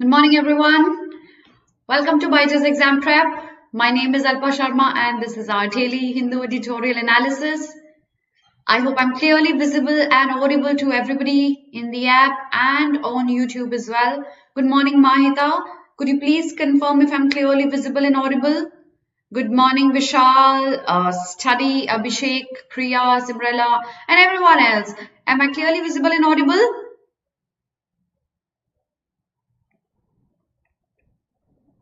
Good morning, everyone. Welcome to BYJU'S Exam Prep. My name is Alpa Sharma and this is our daily Hindu editorial analysis. I hope I'm clearly visible and audible to everybody in the app and on YouTube as well. Good morning, Mahita. Could you please confirm if I'm clearly visible and audible? Good morning, Vishal, Study, Abhishek, Priya, Simrella, and everyone else. Am I clearly visible and audible?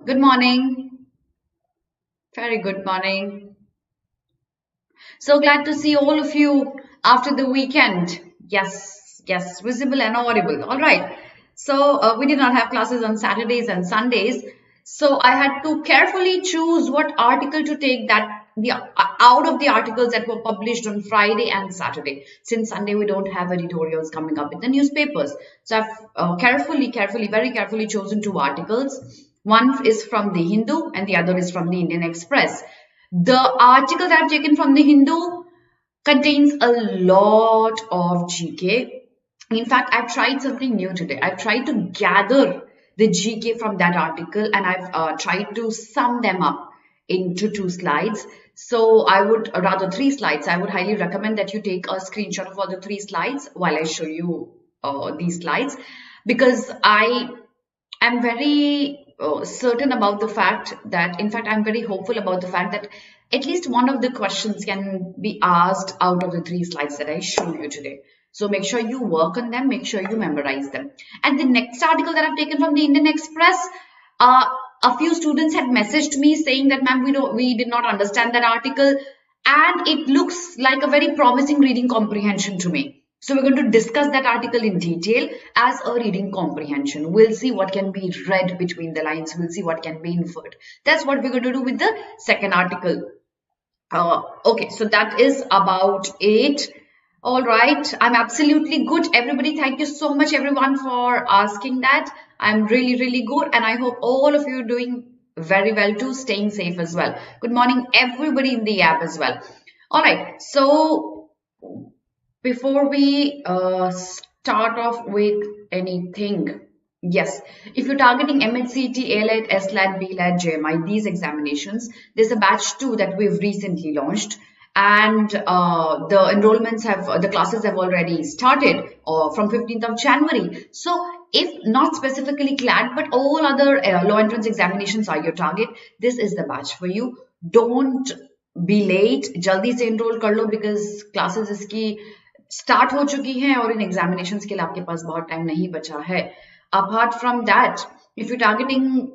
Good morning. Very good morning. So glad to see all of you after the weekend. Yes, visible and audible. All right. So we did not have classes on Saturdays and Sundays. So I had to carefully choose what article to take out of the articles that were published on Friday and Saturday. Since Sunday we don't have editorials coming up in the newspapers. So I've very carefully chosen two articles. One is from the Hindu and the other is from the Indian Express. The article that I've taken from the Hindu contains a lot of GK. In fact, I've tried something new today. I've tried to gather the GK from that article and I've tried to sum them up into 2 slides. So I would, rather 3 slides, I would highly recommend that you take a screenshot of all the 3 slides while I show you these slides, because I am very certain about the fact that, in fact, I'm very hopeful about the fact that at least one of the questions can be asked out of the 3 slides that I show you today. So make sure you work on them, make sure you memorize them. And the next article that I've taken from the Indian Express, a few students had messaged me saying that, ma'am, we did not understand that article and it looks like a very promising reading comprehension to me. So we're going to discuss that article in detail as a reading comprehension. We'll see what can be read between the lines. We'll see what can be inferred. That's what we're going to do with the second article. Okay, so that is about it. All right, I'm absolutely good. Everybody, thank you so much, everyone, for asking that. I'm really good, and I hope all of you are doing very well too, staying safe as well. Good morning, everybody in the app as well. All right, so before we start off with anything, yes, if you're targeting MHCT, ALET, SLAT, BLAT, JMI, these examinations, there's a batch 2 that we've recently launched, and the enrollments the classes have already started from 15th of January. So if not specifically CLAT, but all other law entrance examinations are your target, this is the batch for you. Don't be late, jaldi se enroll kar lo, because classes iski start हो चुकी हैं और इन examinations के लिए आपके पास बहुत time नहीं बचा है. Apart from that, if you're targeting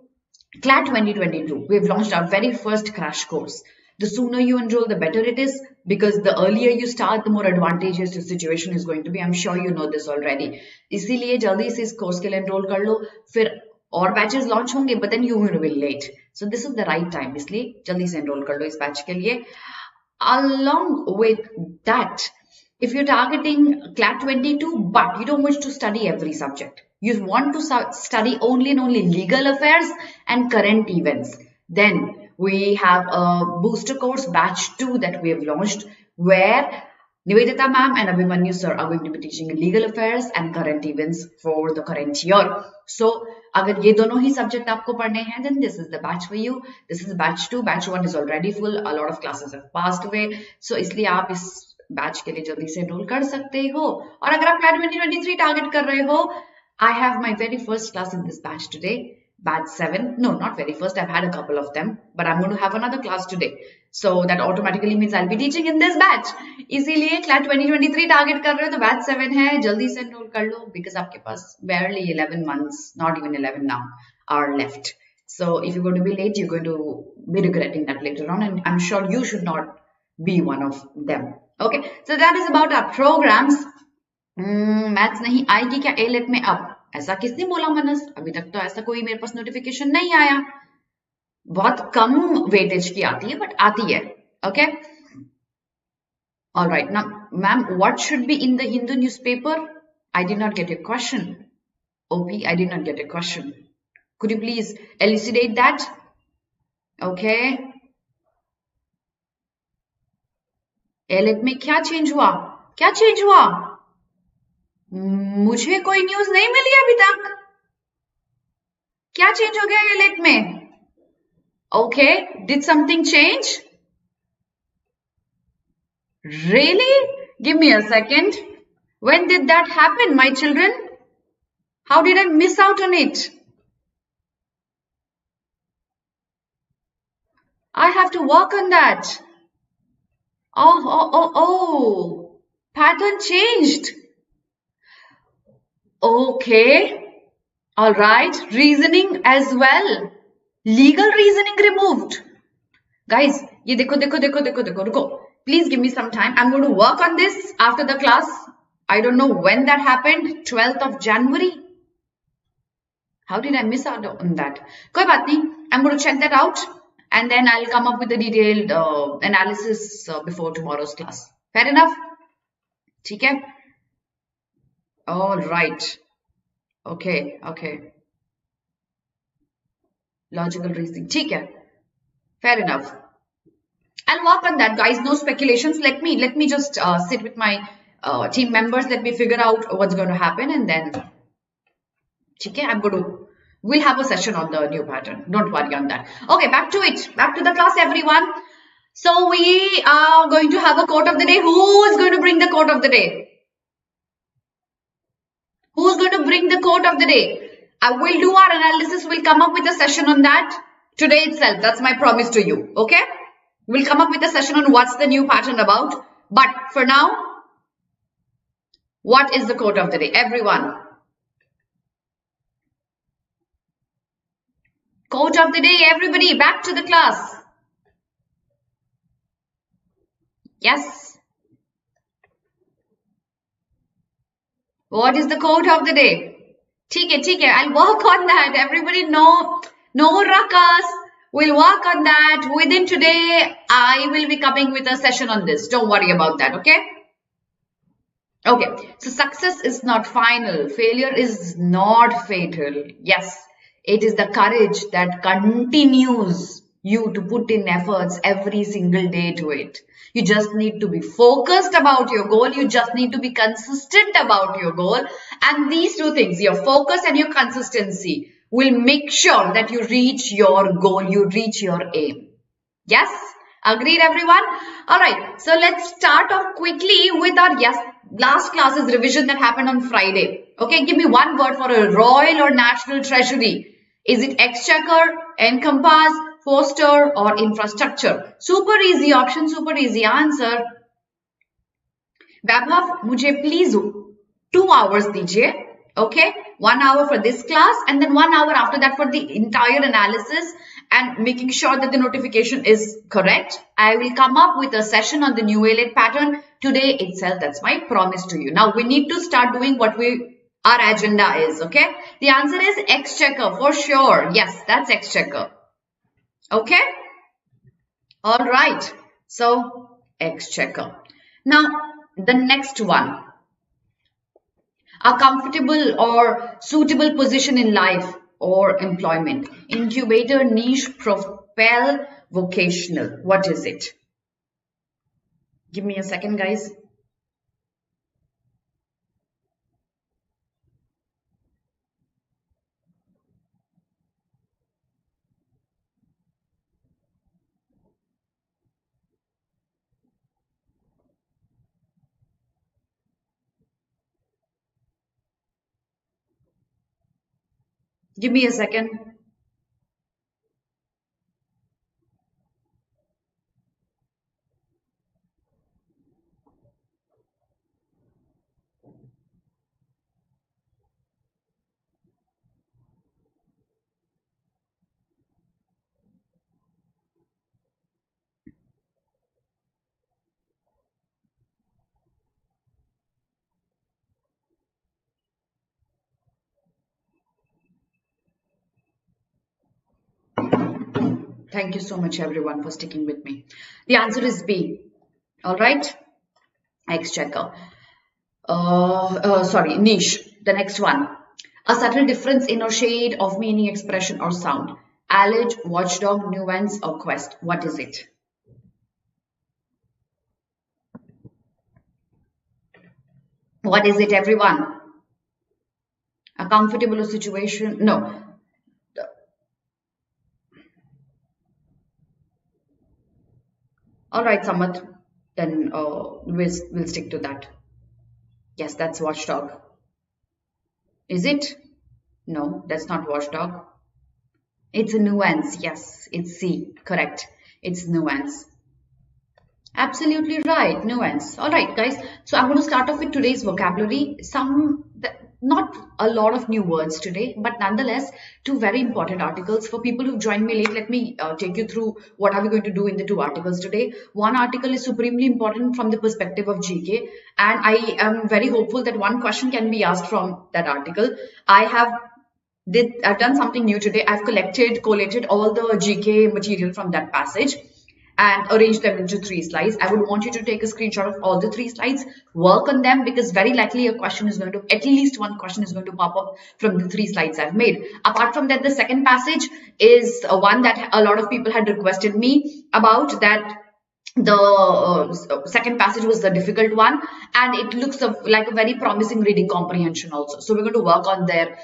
CLAT 2022, we've launched our very first crash course. The sooner you enroll, the better it is, because the earlier you start, the more advantageous the situation is going to be. I'm sure you know this already. इसीलिए जल्दी से इस course के लिए enroll कर लो, फिर और batches launch होंगे, but then you will be late. So this is the right time. इसलिए जल्दी से enroll कर लो इस batch के लिए. Along with that, if you're targeting CLAT 22, but you don't wish to study every subject, you want to study only and only legal affairs and current events, then we have a booster course batch 2 that we have launched, where Nivedita ma'am and Abhimanyu sir are going to be teaching legal affairs and current events for the current year. So अगर ये दोनों ही subject आपको पढ़ने हैं, then this is the batch for you. This is batch 2. Batch 1 is already full. A lot of classes have passed away. So इसलिए आप इस batch के लिए जल्दी से एनरोल कर सकते हो. और अगर आप CLAT 2023 टारगेट कर रहे हो, I have my very first class in this batch today, batch 7. No, not very first. I've had a couple of them, but I'm going to have another class today. So that automatically means I'll be teaching in this batch. इसीलिए CLAT 2023 target कर रहे हो तो batch 7 है, जल्दी से enrol कर लो, because आपके पास barely 11 months, not even 11 now, are left. So if you're going to be late, you're going to be regretting that later on, and I'm sure you should not be one of them. Okay, so that is about our programs. Maths नहीं आएगी क्या ALET में अब? ऐसा किसने बोला मनस? अभी तक तो ऐसा कोई मेरे पास नोटिफिकेशन नहीं आया. बहुत कम वेटेज की आती है, बट आती है. Okay. All right. Now, ma'am, what should be in the Hindu newspaper? I did not get your question. OP, I did not get your question. Could you please elucidate that? Okay. ALET में क्या change हुआ? क्या change हुआ? मुझे कोई news नहीं मिली अभी तक. क्या change हो गया ये lit में? Okay, did something change? Really? Give me a second. When did that happen, my children? How did I miss out on it? I have to work on that. Oh. Pattern changed. Okay. All right. Reasoning as well. Legal reasoning removed. Guys, ye dekho, ruko. Please give me some time. I'm going to work on this after the class. I don't know when that happened. 12th of January. How did I miss out on that? Koi baat nahi. I'm going to check that out. And then I'll come up with a detailed analysis before tomorrow's class. Fair enough? ठीक है? All right. Okay. Logical reasoning. ठीक है. Fair enough. I'll work on that, guys. No speculations. Let me just sit with my team members. Let me figure out what's going to happen, and then ठीक है? We'll have a session on the new pattern. Don't worry on that. Okay, back to it. Back to the class, everyone. So we are going to have a quote of the day. Who is going to bring the quote of the day? Who's going to bring the quote of the day? I will do our analysis. We'll come up with a session on that today itself. That's my promise to you. Okay? We'll come up with a session on what's the new pattern about. But for now, what is the quote of the day? Everyone. Quote of the day, everybody. Back to the class. Yes. What is the quote of the day? ठीक है. I'll work on that. Everybody no ruckus. We'll work on that. Within today, I will be coming with a session on this. Don't worry about that, okay? Okay, so success is not final. Failure is not fatal. Yes, it is the courage that continues you to put in efforts every single day to it. You just need to be focused about your goal. You just need to be consistent about your goal. And these two things, your focus and your consistency, will make sure that you reach your goal, you reach your aim. Yes? Agreed, everyone? All right. So let's start off quickly with our last class's revision that happened on Friday. Okay, give me one word for a royal or national treasury. Is it exchequer, encompass, foster, or infrastructure? Super easy option, super easy answer. Vaibhav, मुझे please 2 hours दीजिए. Okay, 1 hour for this class and then 1 hour after that for the entire analysis and making sure that the notification is correct. I will come up with a session on the new ALET pattern today itself. That's my promise to you. Now we need to start doing what our agenda is. Okay, the answer is exchequer for sure. Yes, that's exchequer. Okay, all right. So exchequer. Now the next one. A comfortable or suitable position in life or employment. Incubator, niche, propel, vocational. What is it? Give me a second, guys. Give me a second. Thank you so much, everyone, for sticking with me. The answer is B. All right. Exchequer. Sorry, niche. The next one. A subtle difference in or shade of meaning, expression, or sound. Allege, watchdog, nuance, or quest. What is it? What is it, everyone? A comfortable situation? No. All right, Samat. Then we'll stick to that. Yes, that's watchdog. Is it? No, that's not watchdog. It's a nuance. Yes, it's C. Correct. It's nuance. Absolutely right. Nuance. All right, guys. So I'm going to start off with today's vocabulary. Not a lot of new words today, but nonetheless, two very important articles. For people who've joined me late, let me take you through what are we going to do in the two articles today. One article is supremely important from the perspective of GK, and I am very hopeful that one question can be asked from that article. I've done something new today. I've collated all the GK material from that passage and arrange them into 3 slides. I would want you to take a screenshot of all the 3 slides, work on them, because very likely at least one question is going to pop up from the 3 slides I've made. Apart from that, the second passage is one that a lot of people had requested me about. That the second passage was the difficult one, and it looks like a very promising reading comprehension also. So we're going to work on their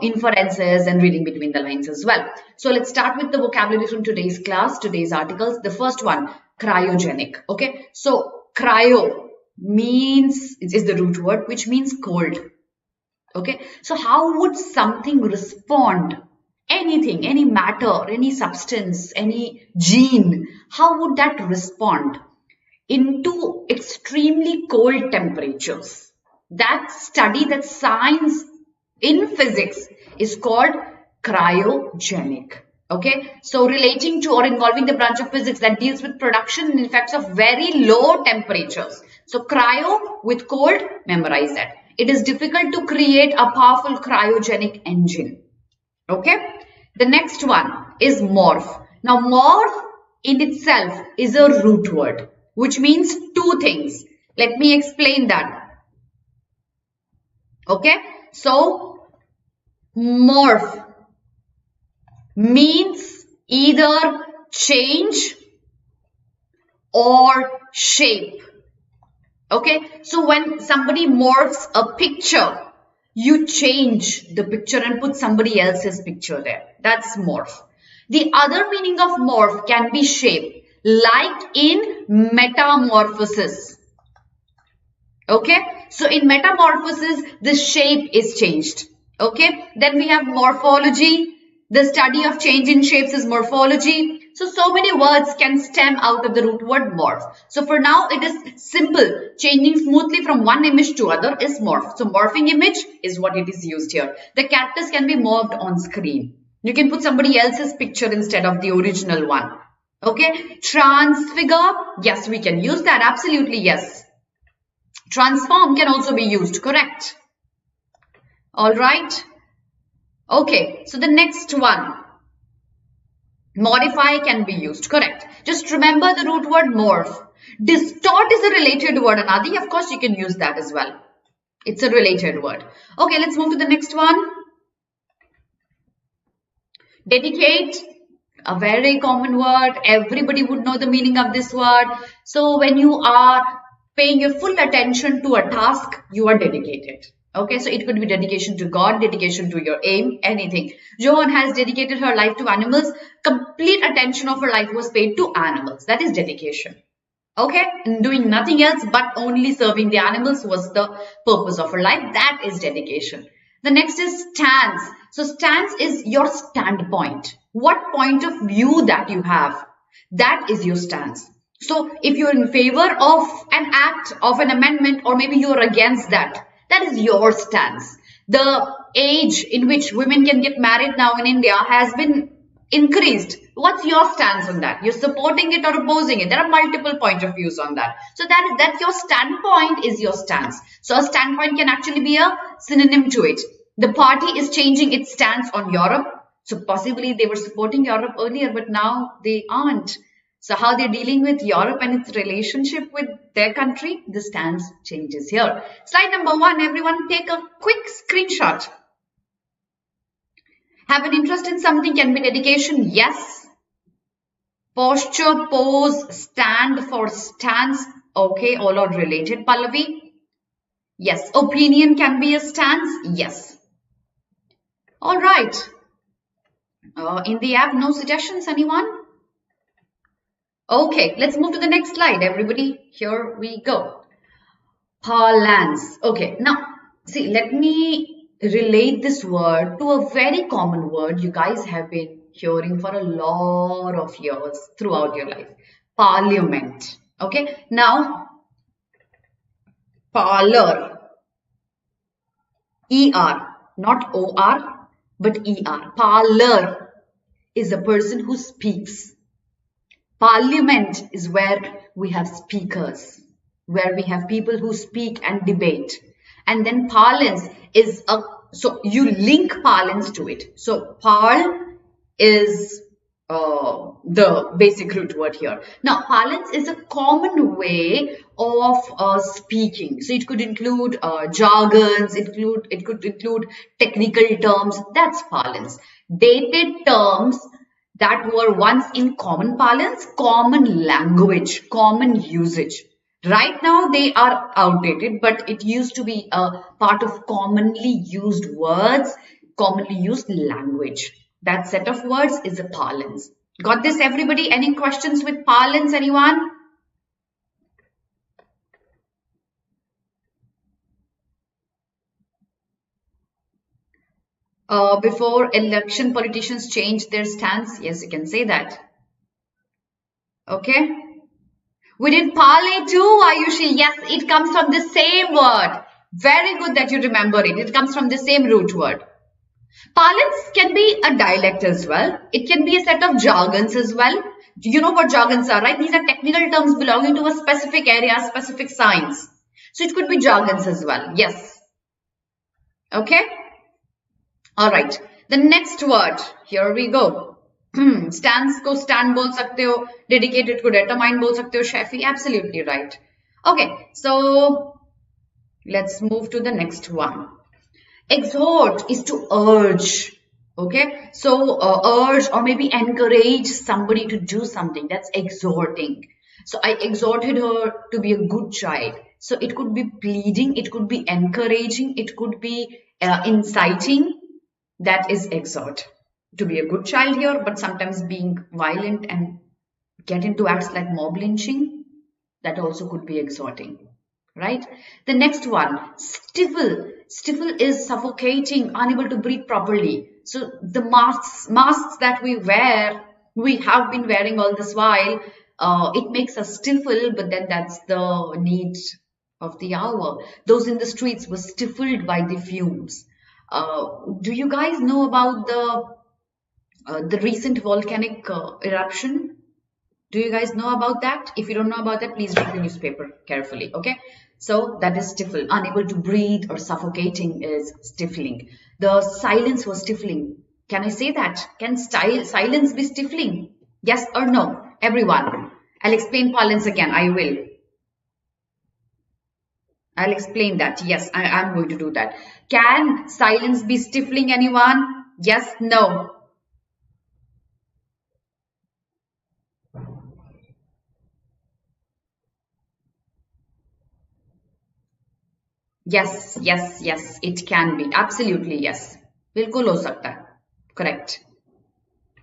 inferences and reading between the lines as well. So let's start with the vocabulary from today's class, today's articles. The first one, cryogenic. Okay, so cryo means, is the root word, which means cold. Okay, so how would something respond? Anything, any matter, any substance, any gene, how would that respond into extremely cold temperatures? That study, that science in physics is called cryogenic. Okay, so relating to or involving the branch of physics that deals with production and effects of very low temperatures. So cryo with cold, memorize that. It is difficult to create a powerful cryogenic engine. Okay, the next one is morph. Now morph in itself is a root word, which means 2 things. Let me explain that. Okay, so morph means either change or shape. Okay, so when somebody morphs a picture, you change the picture and put somebody else's picture there. That's morph. The other meaning of morph can be shape, like in metamorphosis. Okay, so in metamorphosis, the shape is changed. Okay, then we have morphology. The study of change in shapes is morphology. So many words can stem out of the root word morph. So for now, it is simple. Changing smoothly from one image to other is morph. So morphing image is what it is used here. The characters can be morphed on screen. You can put somebody else's picture instead of the original one. Okay. Transfigure. Yes, we can use that. Absolutely, yes. Transform can also be used. Correct. All right. Okay. So the next one. Modify can be used. Correct. Just remember the root word morph. Distort is a related word. Anadi, of course, you can use that as well. It's a related word. Okay, let's move to the next one. Dedicate. A very common word. Everybody would know the meaning of this word. So when you are paying your full attention to a task, you are dedicated. Okay, so it could be dedication to God, dedication to your aim, anything. Joan has dedicated her life to animals. Complete attention of her life was paid to animals. That is dedication. Okay, and doing nothing else but only serving the animals was the purpose of her life. That is dedication. The next is stance. So stance is your standpoint. What point of view that you have, that is your stance. So if you're in favor of an act, of an amendment, or maybe you're against that, that is your stance. The age in which women can get married now in India has been increased. What's your stance on that? You're supporting it or opposing it? There are multiple point of views on that. So that your standpoint is your stance. So a standpoint can actually be a synonym to it. The party is changing its stance on Europe. So possibly they were supporting Europe earlier, but now they aren't. So how they're dealing with Europe and its relationship with their country, the stance changes here. Slide number 1, everyone take a quick screenshot. Have an interest in something can be dedication, yes. Posture, pose, stand for stance, okay, all are related, Pallavi. Yes. Opinion can be a stance, yes. All right. In the app, no suggestions, anyone? Okay, let's move to the next slide, everybody. Here we go. Parlance. Okay, now see, let me relate this word to a very common word you guys have been hearing for a lot of years throughout your life. Parliament. Okay, now parlor. ER, not OR, but ER. Parlor is a person who speaks. Parliament is where we have speakers, where we have people who speak and debate. And then parlance is so you link parlance to it. So parl is the basic root word here. Now, parlance is a common way of speaking. So it could include jargons, it could include technical terms. That's parlance. Dated terms that were once in common parlance, common language, common usage. Right now they are outdated, but it used to be a part of commonly used words, commonly used language. That set of words is a parlance. Got this, everybody? Any questions with parlance, anyone? Before election, politicians changed their stance. Yes, you can say that. Okay. We did parlay too, Ayushi. Yes, it comes from the same word. Very good that you remember it. It comes from the same root word. Parlance can be a dialect as well. It can be a set of jargons as well. You know what jargons are, right? These are technical terms belonging to a specific area, specific science. So it could be jargons as well. Yes. Okay. All right. The next word. Here we go. Stands को stand बोल सकते हो. Dedicated को determine बोल सकते हो. Chefy. Absolutely right. Okay. So let's move to the next one. Exhort is to urge. Okay. So urge or maybe encourage somebody to do something. That's exhorting. So I exhorted her to be a good child. So it could be pleading. It could be encouraging. It could be inciting. That is exhort. To be a good child here, but sometimes being violent and get into acts like mob lynching, that also could be exhorting, right? The next one, stifle. Stifle is suffocating, unable to breathe properly. So the masks that we wear, we have been wearing all this while, it makes us stifle, but then that's the need of the hour. Those in the streets were stifled by the fumes. Do you guys know about the recent volcanic eruption? Do you guys know about that? If you don't know about that, please read the newspaper carefully, okay? So that is stifle. Unable to breathe or suffocating is stifling. The silence was stifling. Can I say that? Can silence be stifling? Yes or no? Everyone. I'll explain parlance again. I will. I'll explain that. Yes, I am going to do that. Can silence be stifling, anyone? Yes, no. Yes, yes, yes, it can be. Absolutely, yes. बिल्कुल हो सकता है. Correct.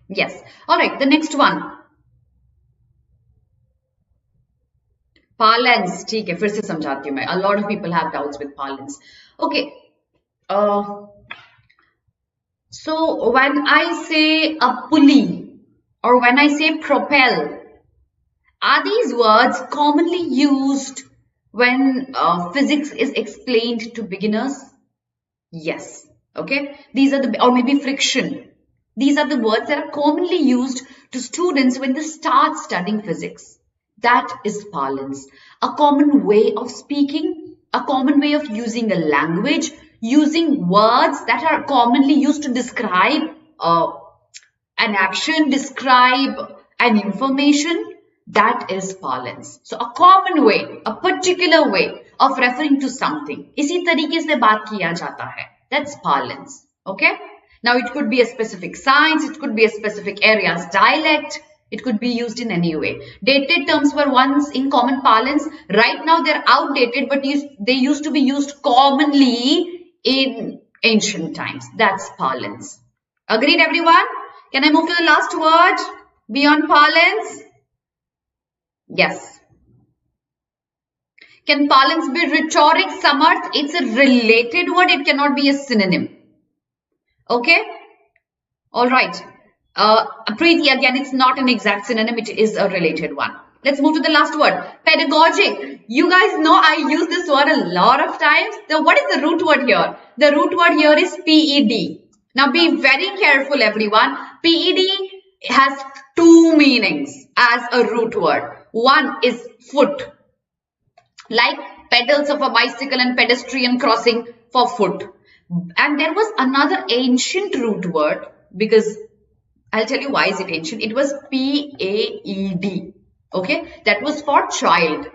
Yes. All right, the next one. Parlance. ठीक है, फिर से समझाती हूँ मैं. A lot of people have doubts with parlance. Okay. So when I say a pulley or when I say propel, are these words commonly used when physics is explained to beginners? Yes. Okay. These are the, or maybe friction. These are the words that are commonly used to students when they start studying physics. That is parlance. A common way of speaking, a common way of using a language, using words that are commonly used to describe an action, describe an information. That is parlance. So a common way, a particular way of referring to something. इसी तरीके से बात किया जाता है. That's parlance. Okay. Now it could be a specific science. It could be a specific area's dialect. It could be used in any way. Dated terms were once in common parlance. Right now they're outdated, but they used to be used commonly in ancient times. That's parlance. Agreed, everyone? Can I move to the last word beyond parlance? Yes. Can parlance be rhetoric, Samarth? It's a related word. It cannot be a synonym. Okay. All right. Preeti, again, it's not an exact synonym. It is a related one. Let's move to the last word. Pedagogic. You guys know I use this word a lot of times. So what is the root word here? The root word here is PED. Now be very careful, everyone. PED has two meanings as a root word. One is foot, like pedals of a bicycle and pedestrian crossing for foot. And there was another ancient root word, because I'll tell you why is it ancient. It was PAED. Okay, that was for child.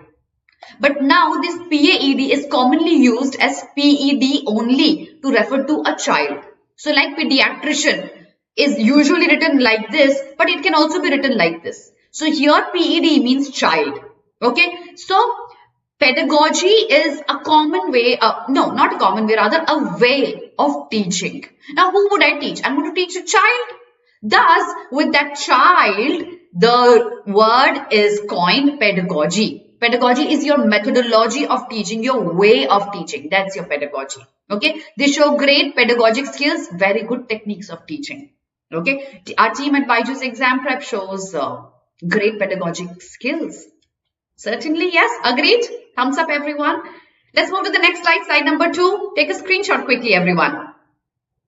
But now this PAED is commonly used as PED only to refer to a child. So like pediatrician is usually written like this, but it can also be written like this. So here PED means child. Okay, so pedagogy is a common way, no, not a common way, rather a way of teaching. Now, who would I teach? I'm going to teach a child. Thus, with that child, the word is coined pedagogy. Pedagogy is your methodology of teaching, your way of teaching. That's your pedagogy. Okay. They show great pedagogic skills, very good techniques of teaching. Okay. Our team at BYJU'S exam prep shows great pedagogic skills. Certainly, yes. Agreed. Thumbs up, everyone. Let's move to the next slide, slide number 2. Take a screenshot quickly, everyone.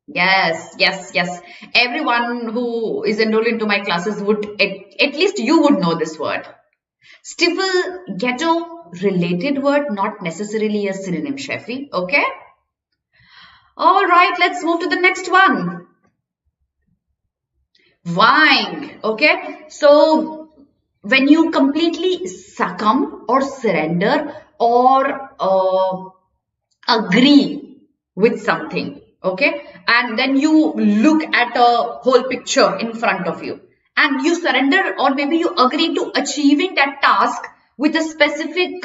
Yes, yes, yes. Everyone who is enrolled into my classes would, at least you would know this word. Stifle, ghetto, related word, not necessarily a synonym, Sheffy. Okay? All right, let's move to the next one. Vying. Okay? So, when you completely succumb or surrender or agree with something, okay, and then you look at a whole picture in front of you and you surrender, or maybe you agree to achieving that task with a specific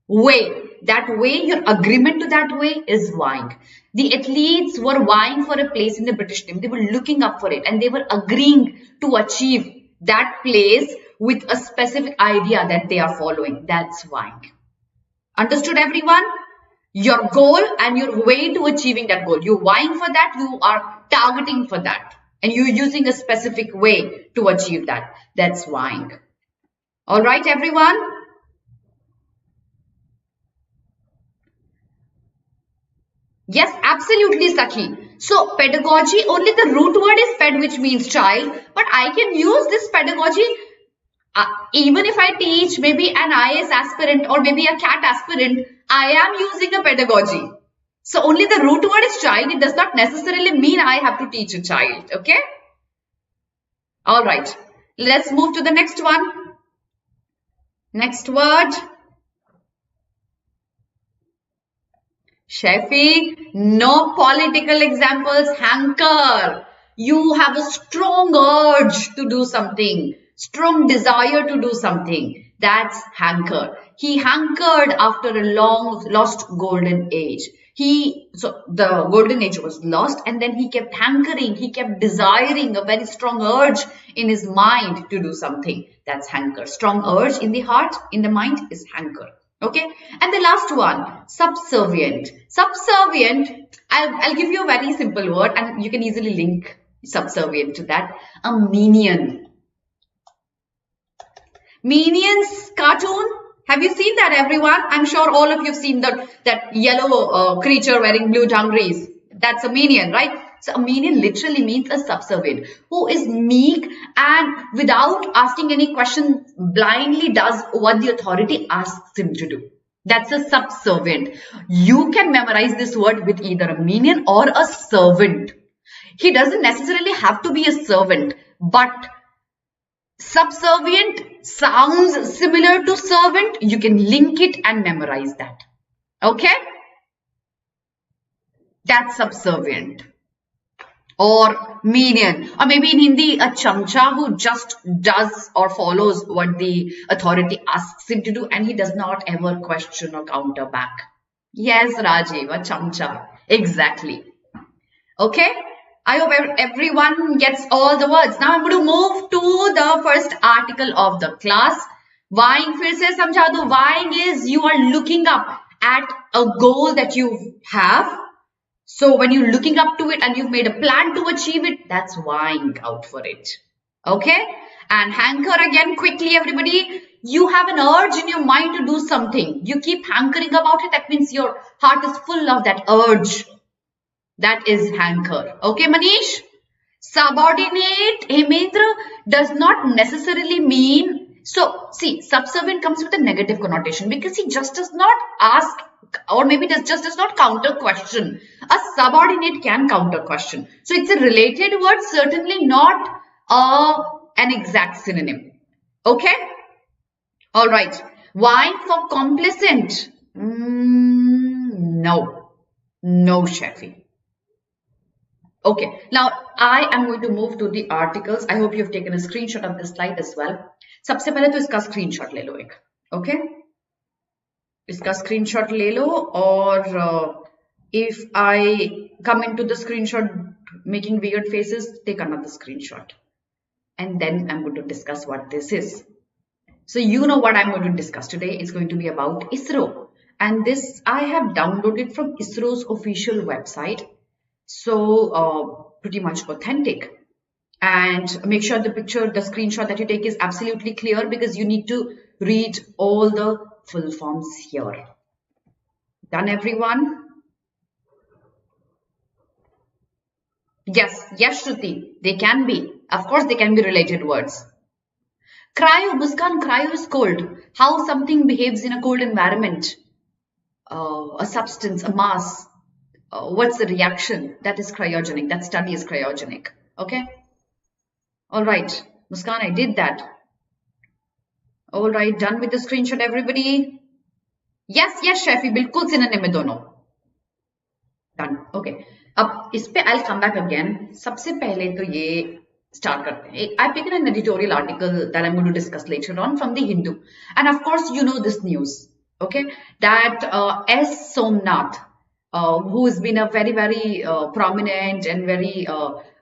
way. That way, your agreement to that way is vying. The athletes were vying for a place in the British team. They were looking up for it and they were agreeing to achieve that place with a specific idea that they are following. That's vying. Understood, everyone? Your goal and your way to achieving that goal. You're vying for that. You are targeting for that. And you're using a specific way to achieve that. That's vying. All right, everyone? Yes, absolutely, Sakhi. So, pedagogy, only the root word is ped, which means child. But I can use this pedagogy even if I teach maybe an IS aspirant or maybe a CLAT aspirant, I am using a pedagogy. So only the root word is child. It does not necessarily mean I have to teach a child. Okay. All right. Let's move to the next one. Next word. Sheffy, no political examples. Hanker. You have a strong urge to do something. Strong desire to do something. That's hanker. He hankered after a long lost golden age. So the golden age was lost and then he kept hankering. He kept desiring, a very strong urge in his mind to do something. That's hanker. Strong urge in the heart, in the mind is hanker. Okay. And the last one, subservient. Subservient, I'll give you a very simple word and you can easily link subservient to that. A minion. Minions cartoon. Have you seen that, everyone? I'm sure all of you have seen that yellow creature wearing blue dungarees. That's a minion, right? So a minion literally means a subservient who is meek and without asking any question blindly does what the authority asks him to do. That's a subservient. You can memorize this word with either a minion or a servant. He doesn't necessarily have to be a servant, but subservient sounds similar to servant. You can link it and memorize that. Okay? That's subservient. Or minion. Or maybe in Hindi, a chamcha who just does or follows what the authority asks him to do and he does not ever question or counter back. Yes, Rajiv, a chamcha. Exactly. Okay? I hope everyone gets all the words. Now I'm going to move to the first article of the class, Vying फिर से समझा दो. Vying is you are looking up at a goal that you have. So when you're looking up to it and you've made a plan to achieve it, that's vying out for it. Okay? And hanker again, quickly everybody. You have an urge in your mind to do something. You keep hankering about it. That means your heart is full of that urge. That is hanker. Okay, Manish? Subordinate, Hemendra, does not necessarily mean. So, see, subservient comes with a negative connotation because he just does not ask, or maybe just does not counter question. A subordinate can counter question. So, it's a related word, certainly not an exact synonym. Okay? All right. Vying for complacent? No. No, Shafi. Okay, now I am going to move to the articles. I hope you've taken a screenshot of this slide as well. सबसे पहले तो इसका screenshot ले लो एक, okay? इसका screenshot ले लो और if I come into the screenshot making weird faces, take another screenshot. And then I'm going to discuss what this is. So you know what I'm going to discuss today. It's going to be about ISRO. And this I have downloaded from ISRO's official website. So pretty much authentic, and make sure the screenshot that you take is absolutely clear because you need to read all the full forms here. Done, everyone? Yes, Shruti, they can be. Of course, they can be related words. Cryo, Muskan, cryo is cold. How something behaves in a cold environment. A substance, a mass. What's the reaction? That is cryogenic. That study is cryogenic. Okay? All right. Muskan, I did that. All right. Done with the screenshot, everybody? Yes, Shafi. Bilkul synonym hai dono. Done. Okay. Ab ispe I'll come back again. Sabse pehle to ye start karte hain. I've taken an editorial article that I'm going to discuss later on from the Hindu. And of course, you know this news. Okay? That S. Somnath, who has been a very, very prominent and very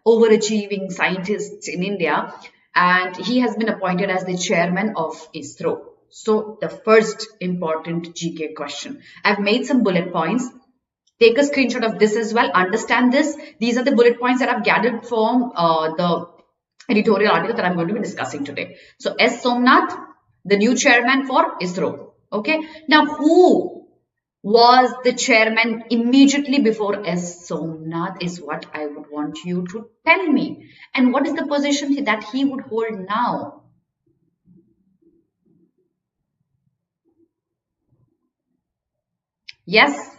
overachieving scientist in India, and he has been appointed as the chairman of ISRO. So the first important GK question. I've made some bullet points. Take a screenshot of this as well. Understand this. These are the bullet points that I've gathered from the editorial article that I'm going to be discussing today. So S. Somnath, the new chairman for ISRO. Okay. Now, who was the chairman immediately before S. Somnath is what I would want you to tell me. And what is the position that he would hold now? Yes?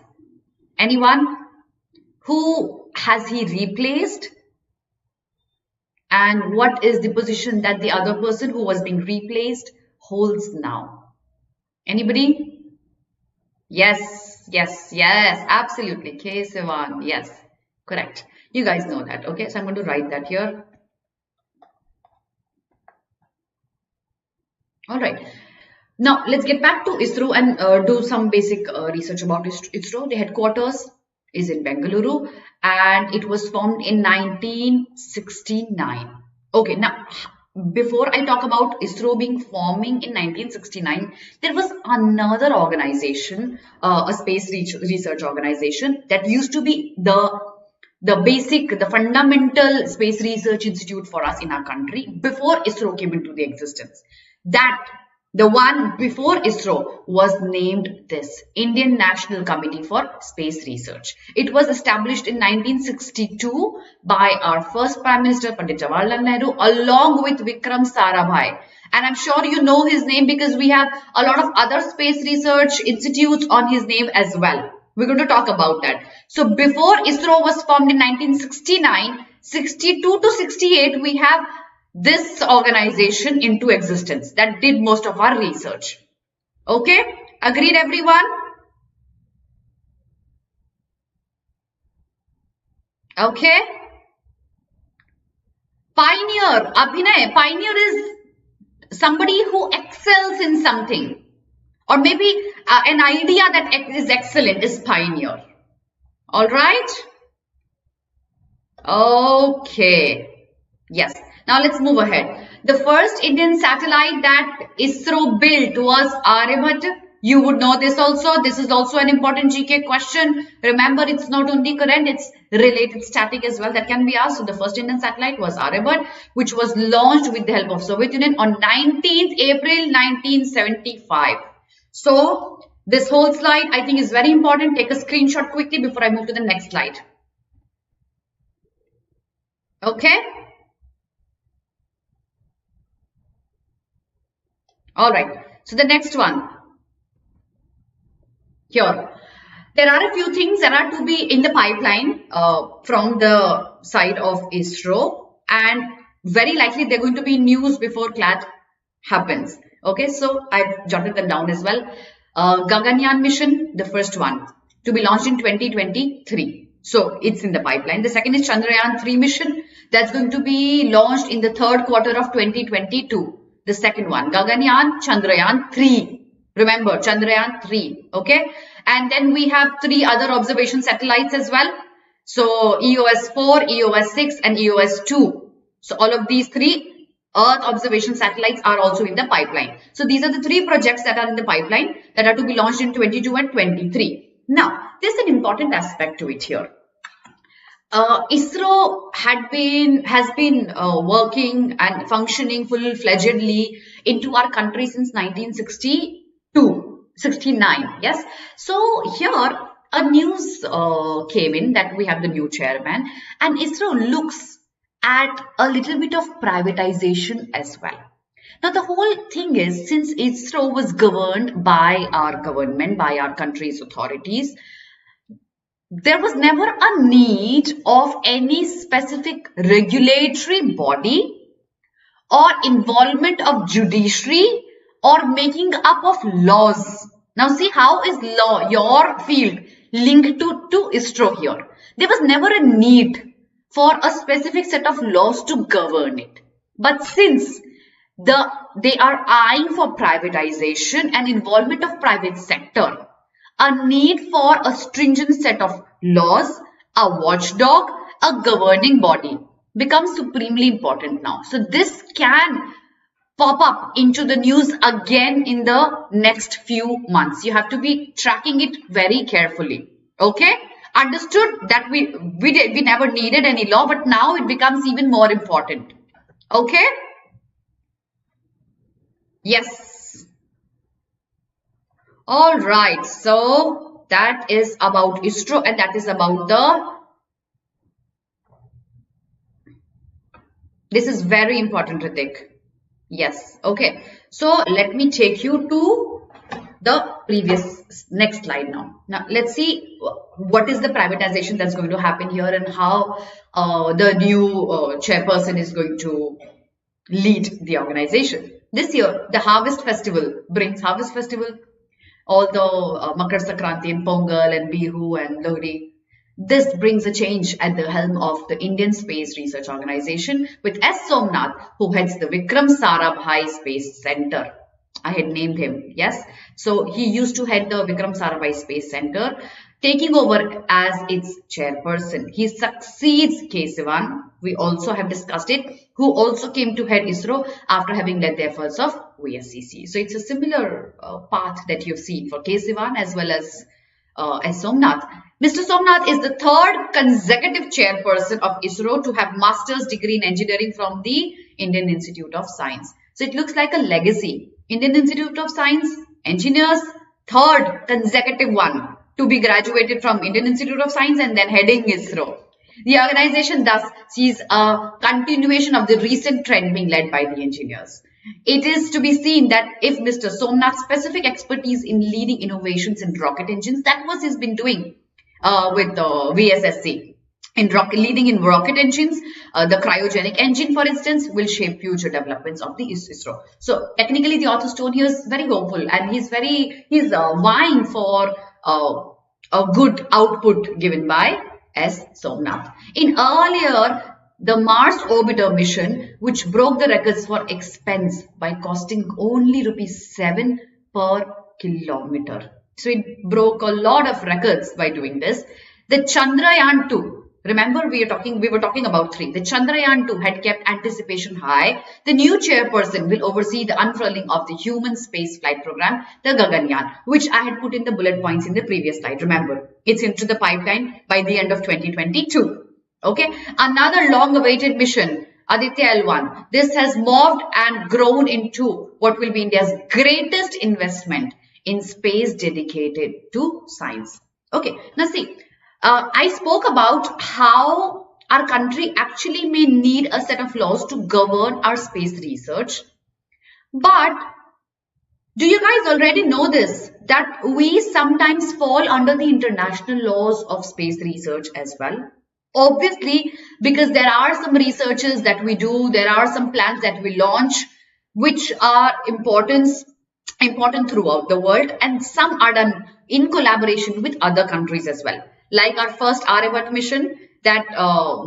Anyone? Who has he replaced? And what is the position that the other person who was being replaced holds now? Anybody? Yes, absolutely. K7, yes, correct. You guys know that. Okay, so I'm going to write that here. All right. Now, let's get back to ISRO and do some basic research about ISRO. The headquarters is in Bengaluru and it was formed in 1969. Okay, now, before I talk about ISRO being forming in 1969, there was another organization, a space research organization that used to be the fundamental space research institute for us in our country before ISRO came into the existence. The one before ISRO was named this Indian National Committee for Space Research. It was established in 1962 by our first Prime Minister Pandit Jawaharlal Nehru along with Vikram Sarabhai. And I'm sure you know his name because we have a lot of other space research institutes on his name as well. We're going to talk about that. So before ISRO was formed in 1969, 62 to 68, we have this organization into existence that did most of our research. Okay? Agreed, everyone? Okay? Pioneer, Abhinay. Pioneer is somebody who excels in something. Or maybe an idea that is excellent is pioneer. All right? Okay. Yes. Now let's move ahead. The first Indian satellite that ISRO built was Aryabhat. You would know this also. This is also an important GK question. Remember, it's not only current, it's related static as well that can be asked. So the first Indian satellite was Aryabhat, which was launched with the help of Soviet Union on 19th April 1975. So this whole slide I think is very important. Take a screenshot quickly before I move to the next slide. Okay. All right. So the next one. Here, there are a few things that are to be in the pipeline from the side of ISRO, and very likely they're going to be news before CLAT happens. Okay, so I've jotted them down as well. Gaganyaan mission, the first one, to be launched in 2023. So it's in the pipeline. The second is Chandrayaan-3 mission that's going to be launched in the third quarter of 2022. The second one, Gaganyaan, Chandrayaan-3. Remember, Chandrayaan-3, okay? And then we have 3 other observation satellites as well. So, EOS-4, EOS-6 and EOS-2. So, all of these 3 Earth observation satellites are also in the pipeline. So, these are the 3 projects that are in the pipeline that are to be launched in 22 and 23. Now, there's an important aspect to it here. ISRO has been working and functioning full-fledgedly into our country since 1969, yes. So here a news came in that we have the new chairman, and ISRO looks at a little bit of privatization as well. Now the whole thing is, since ISRO was governed by our government, by our country's authorities, there was never a need of any specific regulatory body or involvement of judiciary or making up of laws. Now see, how is law, your field, linked to ISRO here? There was never a need for a specific set of laws to govern it. But since they are eyeing for privatization and involvement of private sector, a need for a stringent set of laws, a watchdog, a governing body becomes supremely important now. So this can pop up into the news again in the next few months. You have to be tracking it very carefully. Okay? Understood that we never needed any law, but now it becomes even more important. Okay? Yes. All right, so that is about ISRO, and that is about this is very important, Ritik. Yes, okay. So let me take you to the next slide now. Now let's see what is the privatization that's going to happen here and how the new chairperson is going to lead the organization. This year, the Harvest Festival brings Harvest Festival. Although Makar Sankranti and Pongal and Bihu and Lohri, this brings a change at the helm of the Indian Space Research Organization with S. Somnath, who heads the Vikram Sarabhai Space Center. I had named him, yes. So he used to head the Vikram Sarabhai Space Center, taking over as its chairperson. He succeeds K. Sivan. We also have discussed it, who also came to head ISRO after having led the efforts of VSCC. So it's a similar path that you've seen for K. Sivan as well as S. Somnath. Mr. Somnath is the 3rd consecutive chairperson of ISRO to have master's degree in engineering from the Indian Institute of Science. So it looks like a legacy. Indian Institute of Science, engineers, 3rd consecutive one to be graduated from Indian Institute of Science and then heading ISRO. The organization thus sees a continuation of the recent trend being led by the engineers. It is to be seen that if Mr. Somnath's specific expertise in leading innovations in rocket engines, that was he's been doing with the VSSC, leading in rocket engines, the cryogenic engine, for instance, will shape future developments of the ISRO. So technically, the author's tone here is very hopeful, and he's vying for a good output given by S. Somnath. In earlier, the Mars Orbiter mission, which broke the records for expense by costing only ₹7 per kilometer. So it broke a lot of records by doing this. The Chandrayaan-2 Remember, we were talking about 3. The Chandrayaan-2 had kept anticipation high. The new chairperson will oversee the unfurling of the human space flight program, the Gaganyaan, which I had put in the bullet points in the previous slide. Remember, it's into the pipeline by the end of 2022. Okay, another long-awaited mission, Aditya L1. This has morphed and grown into what will be India's greatest investment in space dedicated to science. Okay, now see. I spoke about how our country actually may need a set of laws to govern our space research. But do you guys already know this? That we sometimes fall under the international laws of space research as well. Obviously, because there are some researches that we do, there are some plans that we launch, which are important throughout the world, and some are done in collaboration with other countries as well. Like our first Aryavat mission that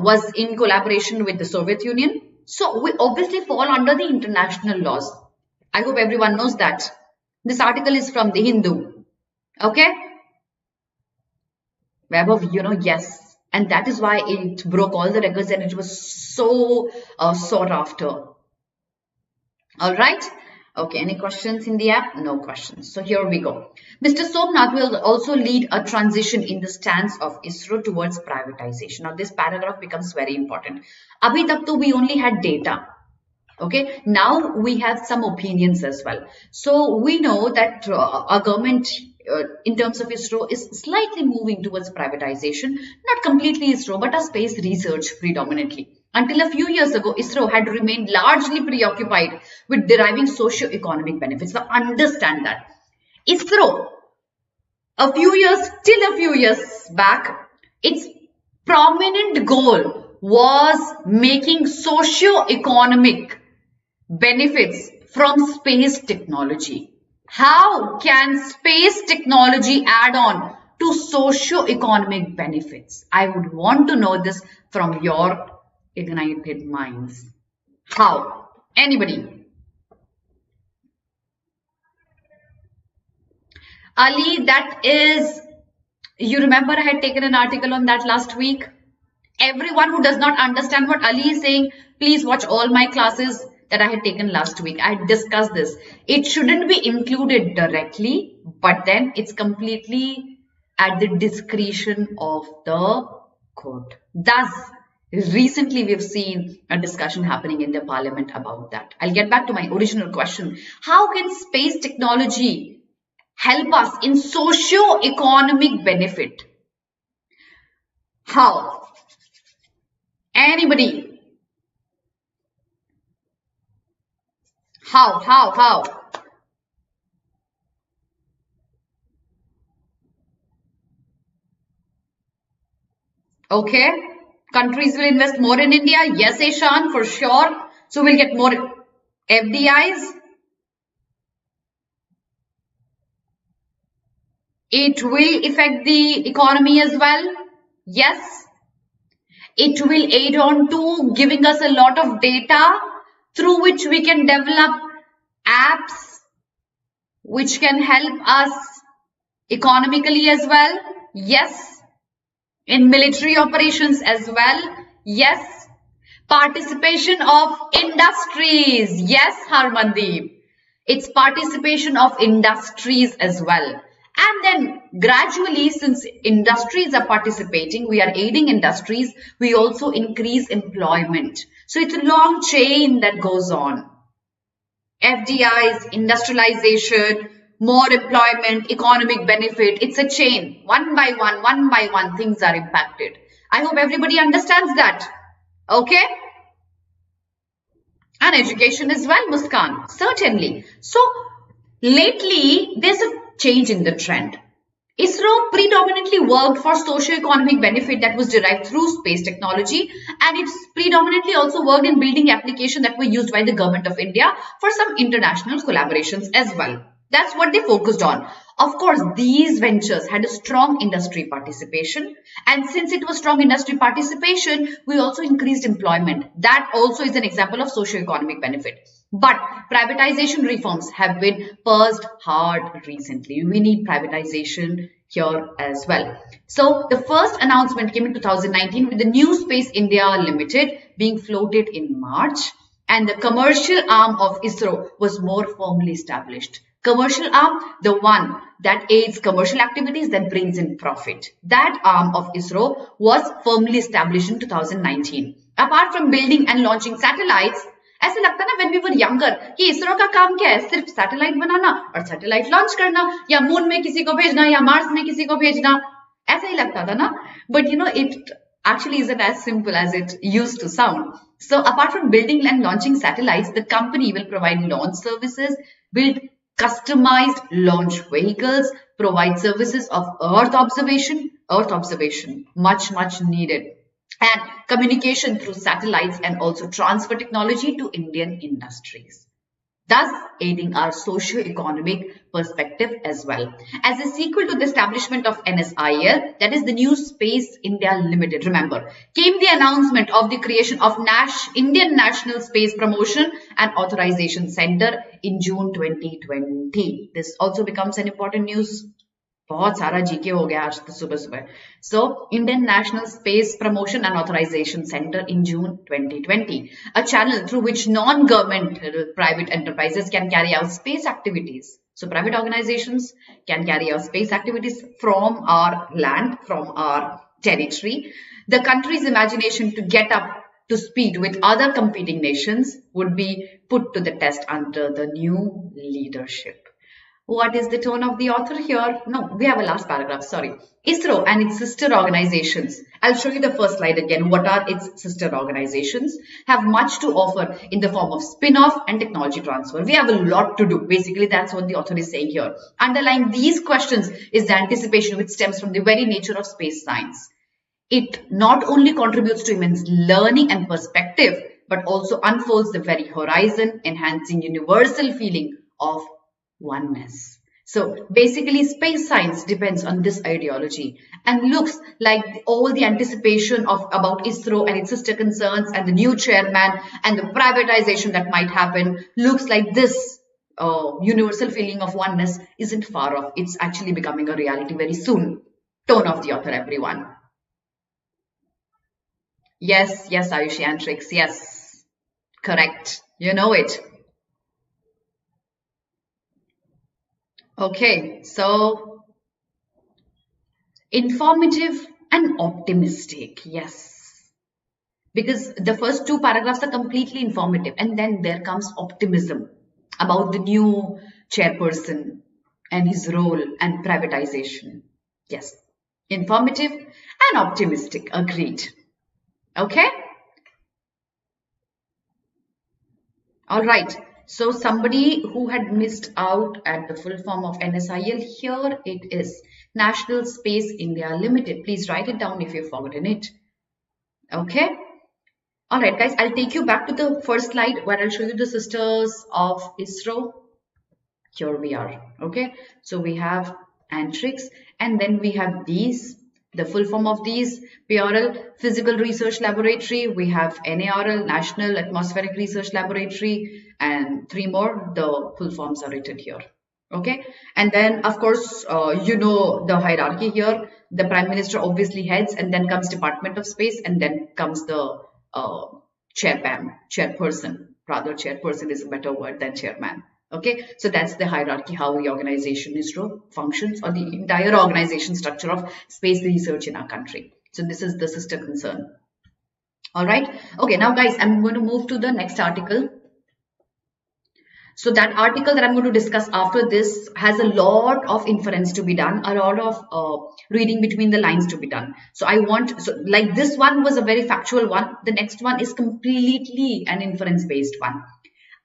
was in collaboration with the Soviet Union. So we obviously fall under the international laws. I hope everyone knows that. This article is from the Hindu. Okay? Vaibhav, you know, yes. And that is why it broke all the records and it was so sought after. All right? Okay, any questions in the app? No questions. So here we go. Mr. Somnath will also lead a transition in the stance of ISRO towards privatization. Now, this paragraph becomes very important. Abhi tak to we only had data. Okay, now we have some opinions as well. So we know that our government in terms of ISRO is slightly moving towards privatization. Not completely ISRO, but our space research predominantly. Until a few years ago, ISRO had remained largely preoccupied with deriving socio-economic benefits. Now, understand that. ISRO, till a few years back, its prominent goal was making socio-economic benefits from space technology. How can space technology add on to socio-economic benefits? I would want to know this from your ignited minds. How? Anybody? Ali, that is, you remember I had taken an article on that last week. Everyone who does not understand what Ali is saying, please watch all my classes that I had taken last week. I had discussed this. It shouldn't be included directly, but then it's completely at the discretion of the court. Thus, recently we've seen a discussion happening in the parliament about that. I'll get back to my original question. How can space technology help us in socio-economic benefit? How? Anybody? How? Okay. Countries will invest more in India. Yes, Ishan, for sure. So we'll get more FDIs. It will affect the economy as well. Yes. It will aid on to giving us a lot of data through which we can develop apps which can help us economically as well. Yes. In military operations as well. Yes. Participation of industries. Yes, Harmandeep. It's participation of industries as well. And then gradually, since industries are participating, we are aiding industries, we also increase employment. So it's a long chain that goes on. FDIs, industrialization, more employment, economic benefit. It's a chain. One by one, things are impacted. I hope everybody understands that. Okay? And education as well, Muskan. Certainly. So, lately, there's a change in the trend. ISRO predominantly worked for socio-economic benefit that was derived through space technology, and it's predominantly also worked in building applications that were used by the government of India for some international collaborations as well. That's what they focused on. Of course, these ventures had a strong industry participation, and since it was strong industry participation, we also increased employment. That also is an example of socio-economic benefit. But privatization reforms have been paused hard recently. We need privatization here as well. So the first announcement came in 2019 with the New Space India Limited being floated in March, and the commercial arm of ISRO was more firmly established. Commercial arm, the one that aids commercial activities that brings in profit. That arm of ISRO was firmly established in 2019. Apart from building and launching satellites, ऐसे लगता ना when we were younger कि इसरो का काम क्या है, सिर्फ satellite बनाना और सैटेलाइट लॉन्च करना, या मून में किसी को भेजना या मार्स में किसी को भेजना, ऐसा ही लगता था ना. But you know, it actually isn't as simple as it used to sound. So apart from building and launching satellites, the company will provide launch services, build customized launch vehicles, provide services of earth observation, much needed, and communication through satellites, and also transfer technology to Indian industries, thus aiding our socio-economic perspective as well. As a sequel to the establishment of NSIL, that is the New Space India Limited, remember, came the announcement of the creation of Indian National Space Promotion and Authorization Center in June 2020. This also becomes an important news. बहुत सारा GK हो गया आज तो सुबह. So Indian National Space Promotion and Authorization Center in June 2020, a channel through which non-governmental private enterprises can carry out space activities. So private organizations can carry out space activities from our land, from our territory. The country's imagination to get up to speed with other competing nations would be put to the test under the new leadership. What is the tone of the author here? No, we have a last paragraph, sorry. ISRO and its sister organizations, I'll show you the first slide again. What are its sister organizations? Have much to offer in the form of spin-off and technology transfer. We have a lot to do. Basically, that's what the author is saying here. Underlying these questions is the anticipation which stems from the very nature of space science. It not only contributes to immense learning and perspective, but also unfolds the very horizon, enhancing universal feeling of oneness. So basically space science depends on this ideology, and looks like all the anticipation about ISRO and its sister concerns and the new chairman and the privatization that might happen, looks like this universal feeling of oneness isn't far off. It's actually becoming a reality very soon. Tone of the author, everyone. Yes, Ayushi Antrix, yes, correct, you know it. Okay, so informative and optimistic, yes, because the first two paragraphs are completely informative, and then there comes optimism about the new chairperson and his role and privatization. Yes, informative and optimistic, agreed. Okay, all right. So somebody who had missed out at the full form of NSIL, here it is, National Space India Limited. Please write it down if you've forgotten it. Okay. All right, guys, I'll take you back to the first slide where I'll show you the sisters of ISRO. Here we are. Okay. So we have Antrix, and then we have these. The full form of these: PRL, Physical Research Laboratory. We have NARL, National Atmospheric Research Laboratory, and three more. The full forms are written here. Okay. And then, of course, you know the hierarchy here. The Prime Minister obviously heads, and then comes Department of Space, and then comes the chairperson. Rather, chairperson is a better word than chairman. Okay, so that's the hierarchy, how the organization ISRO functions, or the entire organization structure of space research in our country. So this is the sister concern. All right. Okay, now guys, I'm going to move to the next article. So that article that I'm going to discuss after this has a lot of inference to be done, a lot of reading between the lines to be done. So like this one was a very factual one. The next one is completely an inference based one.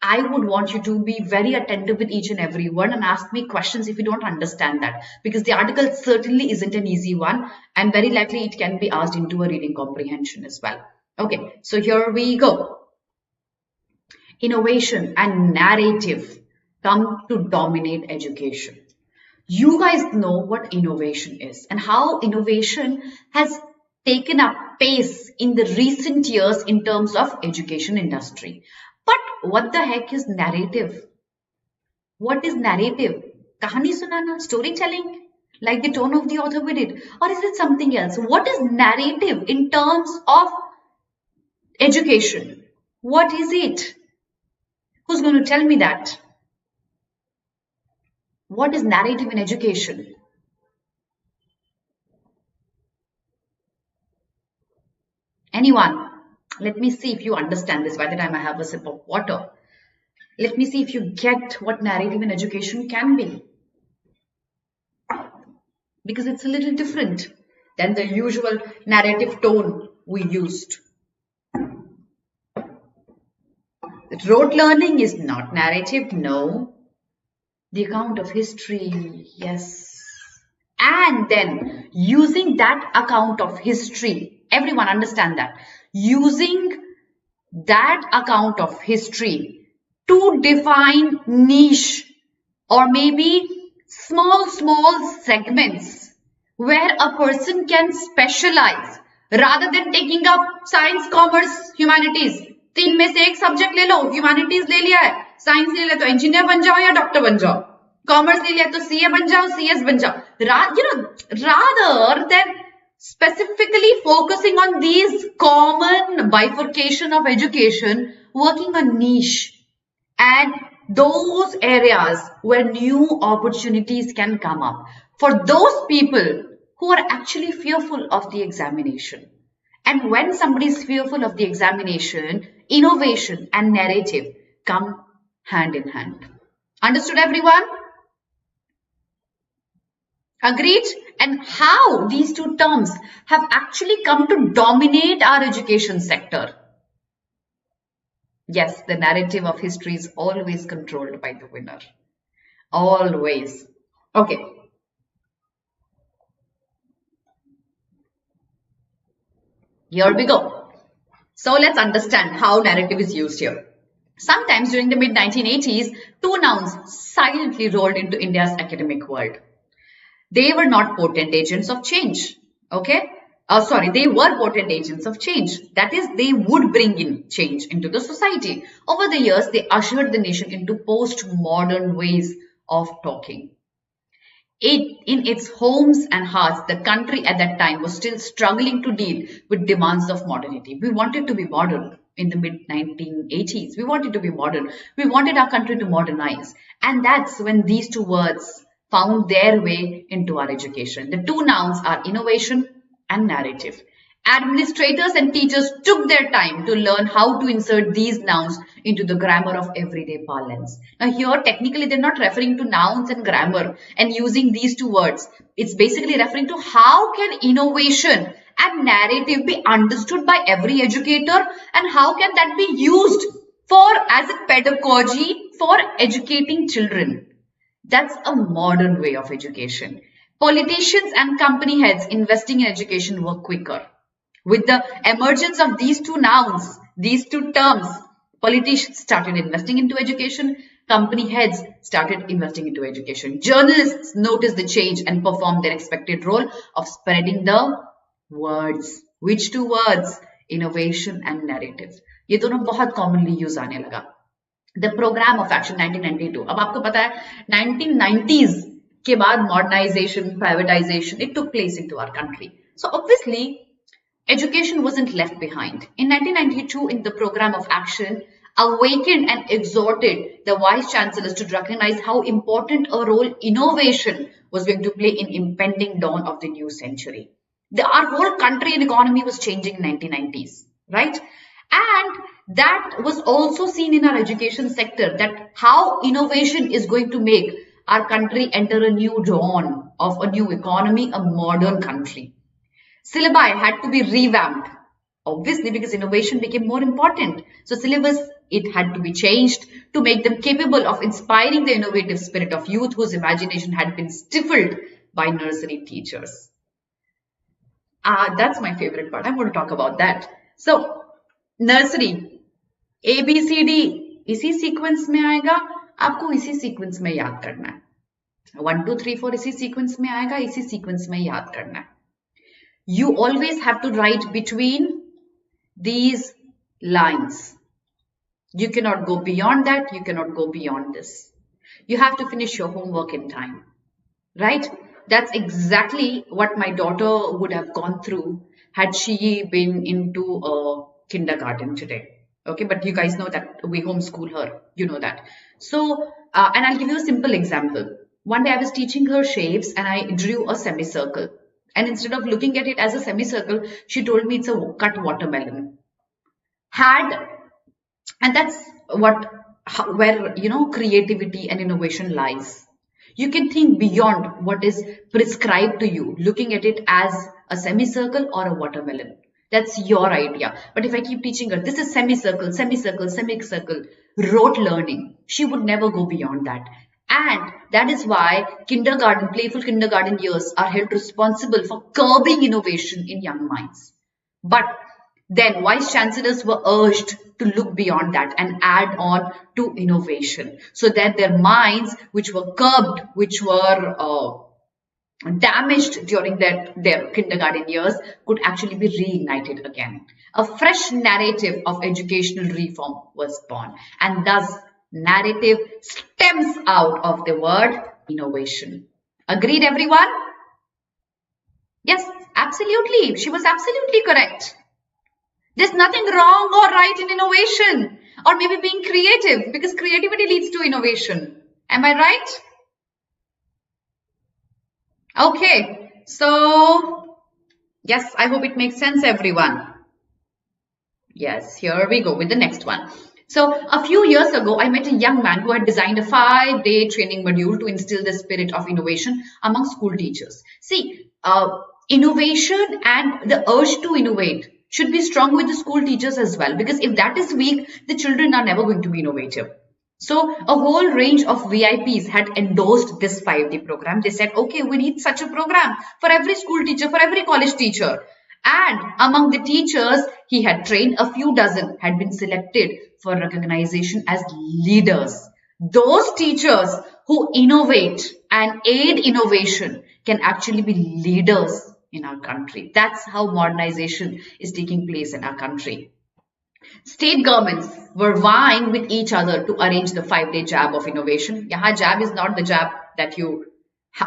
I would want you to be very attentive with each and every word and ask me questions if you don't understand that, because the article certainly isn't an easy one, and very likely it can be asked into a reading comprehension as well. Okay, so here we go. Innovation and narrative come to dominate education. You guys know what innovation is and how innovation has taken up pace in the recent years in terms of education industry. But what the heck is narrative? What is narrative? Kahani sunana, storytelling? Like the tone of the author we did, or is it something else? What is narrative in terms of education? What is it? Who's going to tell me that? What is narrative in education? Anyone? Let me see if you understand this by the time I have a sip of water. Let me see if you get what narrative in education can be. Because it's a little different than the usual narrative tone we used. Rote learning is not narrative, no. The account of history, yes. And then using that account of history, everyone understand that. Using that account of history to define niche or maybe small segments where a person can specialize rather than taking up science, commerce, humanities. तीन में से एक subject ले लो, humanities ले लिया है, science ले लिया तो इंजीनियर बन जाओ या डॉक्टर बन जाओ, कॉमर्स ले लिया तो सीए बन जाओ, सीएस बन जाओ. Rather than specifically focusing on these common bifurcation of education, working on niche and those areas where new opportunities can come up for those people who are actually fearful of the examination. And when somebody is fearful of the examination, innovation and narrative come hand in hand. Understood, everyone? Agreed? And how these two terms have actually come to dominate our education sector. Yes, the narrative of history is always controlled by the winner. Always. Okay. Here we go. So let's understand how narrative is used here. Sometimes during the mid-1980s, two nouns silently rolled into India's academic world. They were not potent agents of change. Okay? They were potent agents of change. That is, they would bring in change into the society. Over the years, they ushered the nation into post-modern ways of talking. In its homes and hearts, the country at that time was still struggling to deal with demands of modernity. We wanted to be modern in the mid-1980s. We wanted to be modern. We wanted our country to modernize. And that's when these two words found their way into our education. The two nouns are innovation and narrative. Administrators and teachers took their time to learn how to insert these nouns into the grammar of everyday parlance. Now here, technically, they're not referring to nouns and grammar and using these two words. It's basically referring to how can innovation and narrative be understood by every educator and how can that be used as a pedagogy for educating children. That's a modern way of education. Politicians and company heads investing in education were quicker. With the emergence of these two nouns, these two terms, politicians started investing into education, company heads started investing into education. Journalists noticed the change and performed their expected role of spreading the words. Which two words? Innovation and narrative. ये दोनों बहुत commonly use आने लगा. The program of action 1992. अब आपको पता है 1990s के बाद modernization, privatization, it took place into our country. So obviously, education wasn't left behind. In 1992, in the program of action, awakened and exhorted the vice chancellors to recognize how important a role innovation was going to play in impending dawn of the new century. Our whole country and economy was changing in 1990s, right? And that was also seen in our education sector, that how innovation is going to make our country enter a new dawn of a new economy, a modern country. Syllabi had to be revamped, obviously, because innovation became more important. So syllabus, it had to be changed to make them capable of inspiring the innovative spirit of youth whose imagination had been stifled by nursery teachers. That's my favorite part. I'm going to talk about that. So, nursery, A, B, C, D, इसी sequence में आएगा, आपको इसी sequence में याद करना है. 1, 2, 3, 4 इसी sequence में आएगा, इसी sequence में याद करना है. You always have to write between these lines. You cannot go beyond that. You cannot go beyond this. You have to finish your homework in time, right? That's exactly what my daughter would have gone through had she been into a kindergarten today. Okay, but you guys know that we homeschool her, you know that. So, and I'll give you a simple example. One day I was teaching her shapes and I drew a semicircle. And instead of looking at it as a semicircle, she told me it's a cut watermelon. And that's where, you know, creativity and innovation lies. You can think beyond what is prescribed to you, looking at it as a semicircle or a watermelon. That's your idea. But if I keep teaching her, this is semicircle, semicircle, semicircle, rote learning, she would never go beyond that. And that is why playful kindergarten years are held responsible for curbing innovation in young minds. But then vice chancellors were urged to look beyond that and add on to innovation so that their minds, which were curbed, which were damaged during their kindergarten years, could actually be reignited again. A fresh narrative of educational reform was born, and thus narrative stems out of the word innovation. Agreed, everyone? Yes, absolutely. She was absolutely correct. There's nothing wrong or right in innovation or maybe being creative, because creativity leads to innovation. Am I right? Okay, so yes, I hope it makes sense, everyone. Yes, here we go with the next one. So a few years ago, I met a young man who had designed a 5-day training module to instill the spirit of innovation among school teachers. See, innovation and the urge to innovate should be strong with the school teachers as well, because if that is weak, the children are never going to be innovative. So a whole range of VIPs had endorsed this 5-day program. They said, okay, we need such a program for every school teacher, for every college teacher. And among the teachers he had trained, a few dozen had been selected for recognition as leaders. Those teachers who innovate and aid innovation can actually be leaders in our country. That's how modernization is taking place in our country. State governments were vying with each other to arrange the 5-day jab of innovation. Yahan jab is not the jab that you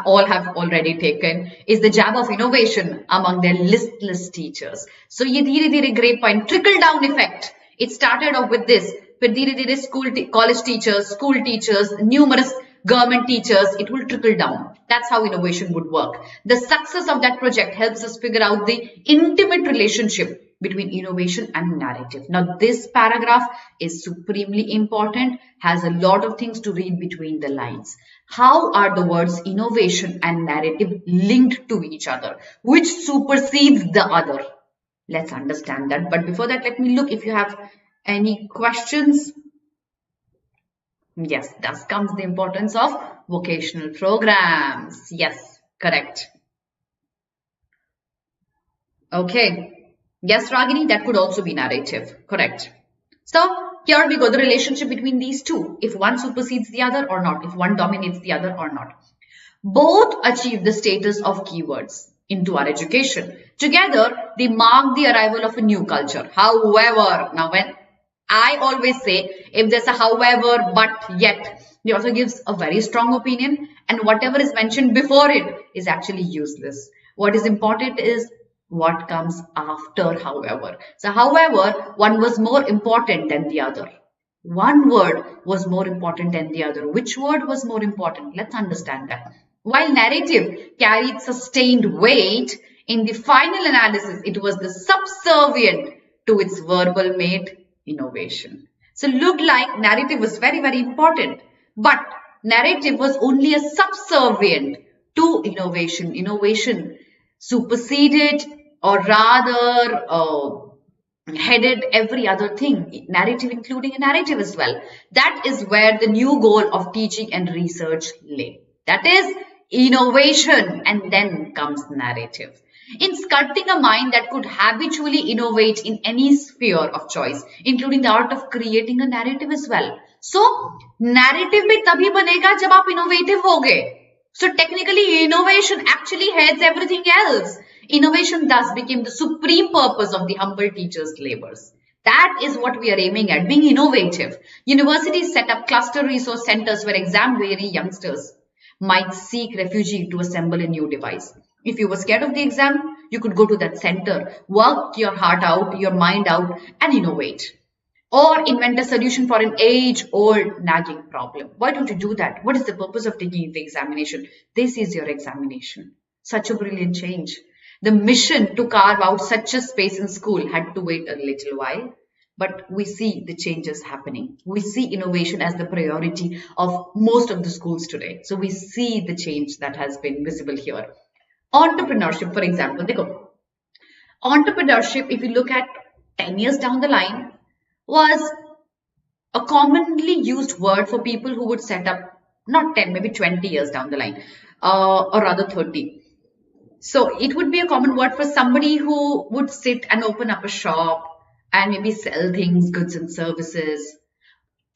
all have already taken, is the jab of innovation among their listless teachers. So ye dheere dheere, great point, trickle down effect. It started off with this, but dheere dheere college teachers, school teachers, numerous government teachers, it will trickle down. That's how innovation would work. The success of that project helps us figure out the intimate relationship between innovation and narrative. Now, this paragraph is supremely important, has a lot of things to read between the lines. How are the words innovation and narrative linked to each other? Which supersedes the other? Let's understand that. But before that, let me look if you have any questions. Yes, thus comes the importance of vocational programs. Yes, correct. Okay. Yes, Ragini, that could also be narrative. Correct. So here we go, the relationship between these two. If one supersedes the other or not. If one dominates the other or not. Both achieve the status of keywords into our education. Together, they mark the arrival of a new culture. However, now when I always say, if there's a however, but, yet, the author gives a very strong opinion, and whatever is mentioned before it is actually useless. What is important is what comes after however. So however, one was more important than the other. One word was more important than the other. Which word was more important? Let's understand that. While narrative carried sustained weight, in the final analysis, it was the subservient to its verbal made innovation. So looked like narrative was very, very important, but narrative was only a subservient to innovation. Innovation superseded or rather headed every other thing, narrative including a narrative as well. That is where the new goal of teaching and research lay. That is innovation, and then comes narrative. In sculpting a mind that could habitually innovate in any sphere of choice, including the art of creating a narrative as well. So, narrative bhi tabhi banega jab aap innovative hoge. So, technically, innovation actually heads everything else. Innovation thus became the supreme purpose of the humble teacher's labors. That is what we are aiming at, being innovative. Universities set up cluster resource centers where exam-weary youngsters might seek refuge to assemble a new device. If you were scared of the exam, you could go to that center, work your heart out, your mind out, and innovate. Or invent a solution for an age-old nagging problem. Why don't you do that? What is the purpose of taking the examination? This is your examination. Such a brilliant change. The mission to carve out such a space in school had to wait a little while, but we see the changes happening. We see innovation as the priority of most of the schools today. So we see the change that has been visible here. Entrepreneurship, for example, entrepreneurship, if you look at 10 years down the line, was a commonly used word for people who would set up, not 10, maybe 20 years down the line, or rather 30. So it would be a common word for somebody who would sit and open up a shop and maybe sell things, goods and services.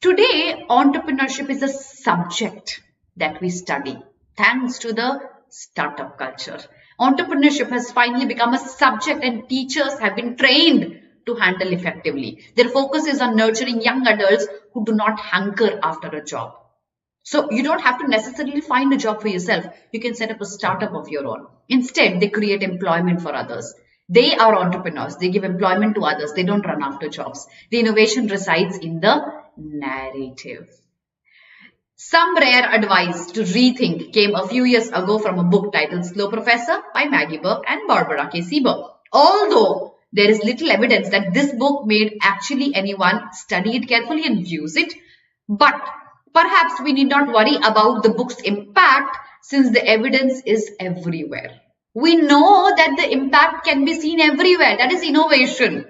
Today, entrepreneurship is a subject that we study thanks to the startup culture. Entrepreneurship has finally become a subject and teachers have been trained to handle effectively. Their focus is on nurturing young adults who do not hanker after a job. So you don't have to necessarily find a job for yourself. You can set up a startup of your own. Instead, they create employment for others. They are entrepreneurs. They give employment to others. They don't run after jobs. The innovation resides in the narrative. Some rare advice to rethink came a few years ago from a book titled Slow Professor by Maggie Burke and Barbara K. Sieber. Although there is little evidence that this book made actually anyone study it carefully and use it, but perhaps we need not worry about the book's impact since the evidence is everywhere. We know that the impact can be seen everywhere. That is innovation.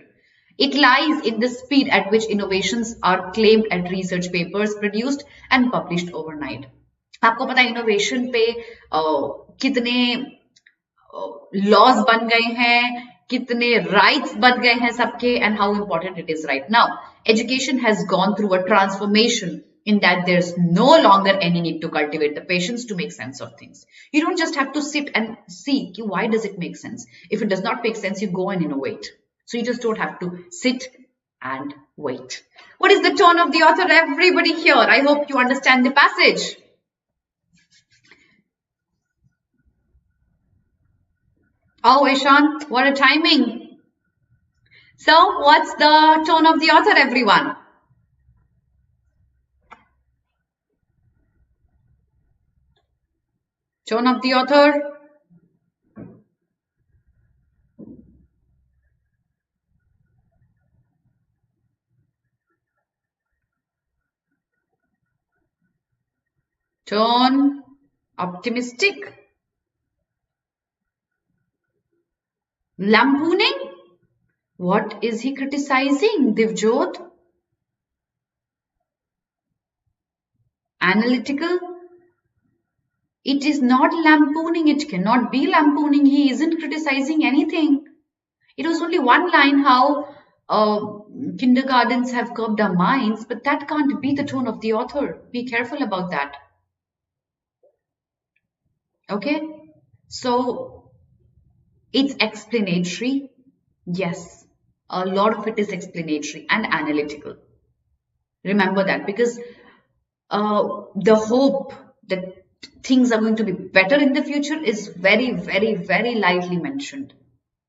It lies in the speed at which innovations are claimed at research papers produced and published overnight. आपको पता है innovation पे कितने laws बन गए हैं, कितने rights बन गए हैं सबके, and how important it is right now. Education has gone through a transformation in that there's no longer any need to cultivate the patience to make sense of things. You don't just have to sit and see why does it make sense. If it does not make sense, you go and innovate. So you just don't have to sit and wait. What is the tone of the author? Everybody here, I hope you understand the passage. Oh, Ishan, what a timing. So what's the tone of the author, everyone? Tone of the author. Tone optimistic. Lampooning. What is he criticizing, Divjot? Analytical. It is not lampooning. It cannot be lampooning. He isn't criticizing anything. It was only one line how kindergartens have curbed our minds, but that can't be the tone of the author. Be careful about that. Okay, so it's explanatory. Yes, a lot of it is explanatory and analytical. Remember that, because the hope that things are going to be better in the future is very, very, very lightly mentioned.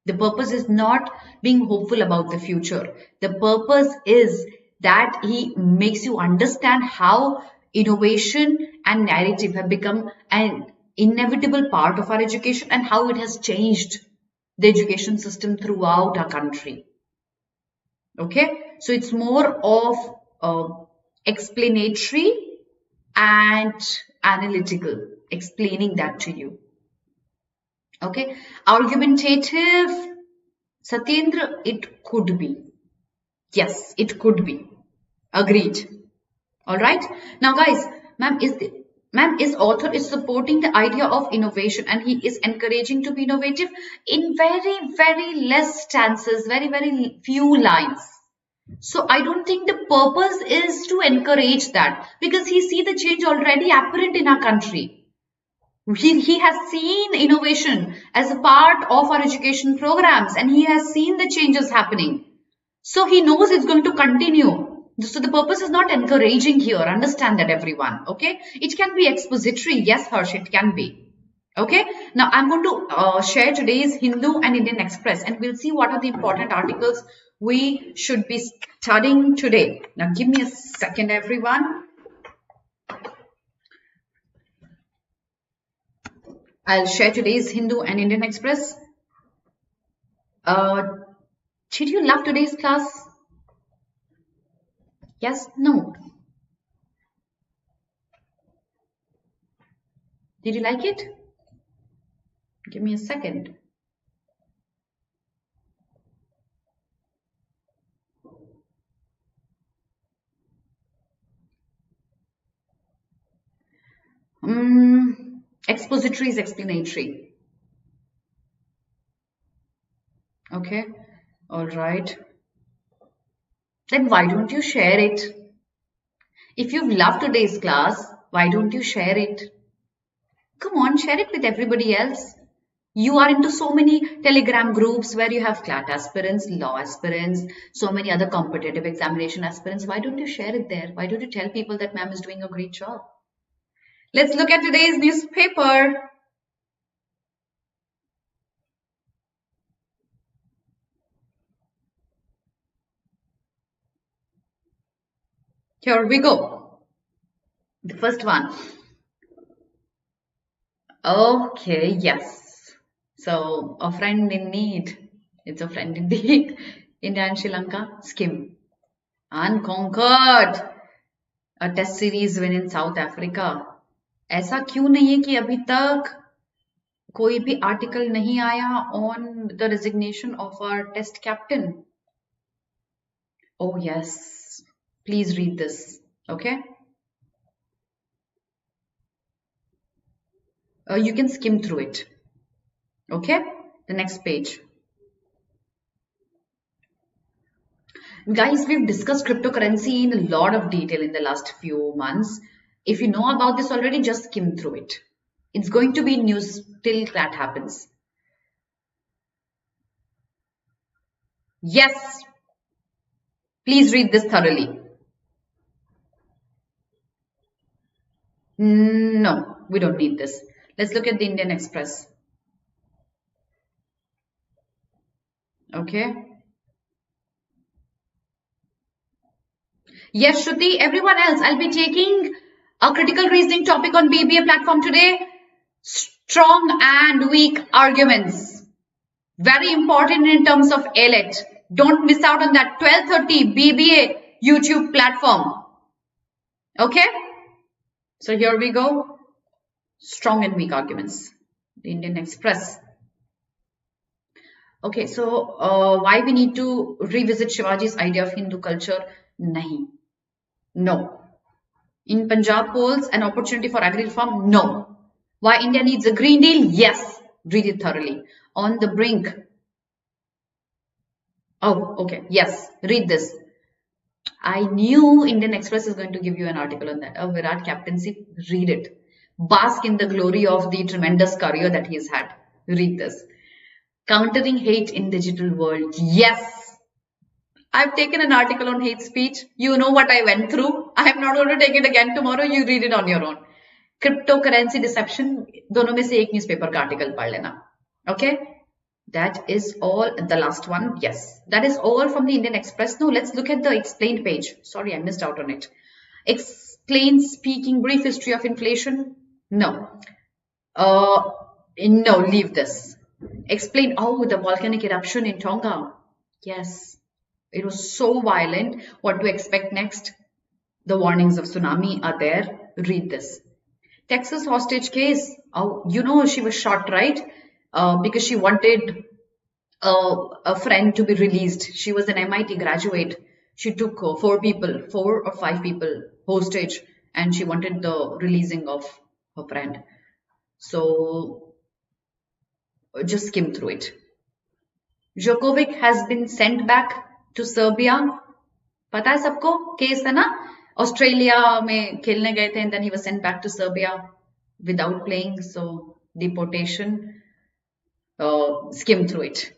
The purpose is not being hopeful about the future. The purpose is that he makes you understand how innovation and narrative have become an inevitable part of our education and how it has changed the education system throughout our country. Okay, so it's more of explanatory and analytical, explaining that to you. Okay, argumentative, Satyendra, it could be. Yes, it could be. Agreed. All right. Now, guys, is author is supporting the idea of innovation and he is encouraging to be innovative in very, very less stances, very, very few lines. So I don't think the purpose is to encourage that, because he sees the change already apparent in our country. He has seen innovation as a part of our education programs and he has seen the changes happening. So he knows it's going to continue. So the purpose is not encouraging here. Understand that, everyone. Okay. It can be expository. Yes, Harsh, it can be. Okay. Now I'm going to share today's Hindu and Indian Express, and we'll see what are the important articles we should be studying today. Now give me a second, everyone. I'll share today's Hindu and Indian Express. Did you love today's class? Yes? No? Did you like it? Give me a second. Expository is explanatory. Okay. All right. Then why don't you share it? If you've loved today's class, why don't you share it? Come on, share it with everybody else. You are into so many Telegram groups where you have CLAT aspirants, law aspirants, so many other competitive examination aspirants. Why don't you share it there? Why don't you tell people that ma'am is doing a great job? Let's look at today's newspaper. Here we go. The first one. Okay, yes. So, a friend in need. It's a friend indeed. India and Sri Lanka, skim. Unconquered. A test series win in South Africa. ऐसा क्यों नहीं है कि अभी तक कोई भी article नहीं आया on the resignation of our test captain? Oh yes, please read this. Okay, you can skim through it. Okay, the next page. Guys, we've discussed cryptocurrency in a lot of detail in the last few months. If you know about this already, just skim through it. It's going to be news till that happens. Yes, please read this thoroughly. No, we don't need this. Let's look at the Indian Express. Okay. Yes, Shruti, everyone else, I'll be taking a critical reasoning topic on BBA platform today. Strong and weak arguments. Very important in terms of ALET. Don't miss out on that 12:30 BBA YouTube platform. Okay? So here we go. Strong and weak arguments. The Indian Express. Okay, so why we need to revisit Shivaji's idea of Hindu culture? Nahi. No. In Punjab polls, an opportunity for agri reform? No. Why India needs a Green Deal? Yes. Read it thoroughly. On the brink. Oh, okay. Yes. Read this. I knew Indian Express is going to give you an article on that. A Virat captaincy. Read it. Bask in the glory of the tremendous career that he's had. Read this. Countering hate in digital world. Yes. I've taken an article on hate speech. You know what I went through. I am not going to take it again tomorrow. You read it on your own. Cryptocurrency deception. दोनों में से एक newspaper का article पढ़ लेना. Okay. That is all. The last one. Yes. That is all from the Indian Express. No, let's look at the explained page. Sorry, I missed out on it. Explain speaking brief history of inflation. No. No, leave this. Explain, oh, the volcanic eruption in Tonga. Yes. It was so violent. What to expect next? The warnings of tsunami are there. Read this. Texas hostage case. Oh, you know she was shot, right? Because she wanted a friend to be released. She was an MIT graduate. She took 4 or 5 people hostage, and she wanted the releasing of her friend. So just skim through it. Djokovic has been sent back to Serbia. पता है सबको case है ना? Australia में खेलने गए थे and then he was sent back to Serbia without playing. So deportation. Skim through it.